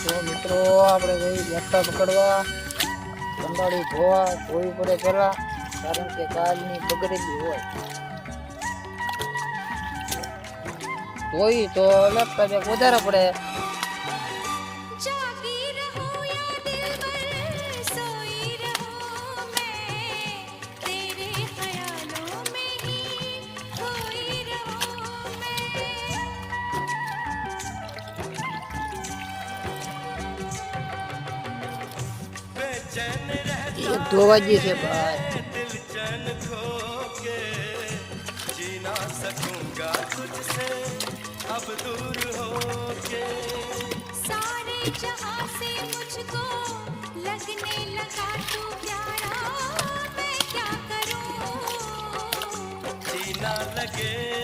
તો મિત્રો આપણે જઈ બેઠા પકડવા કંટાળી ધોવા ધોઈ પડે પેલા, કારણ કે કાલની બગડેલી હોય ધોઈ તો લગતા જ વધારે પડે. ધોવા જ છે ભાઈ. अब दूर होके सारे जहां से मुझको लगने लगा तू प्यारा, मैं क्या करूं जीना लगे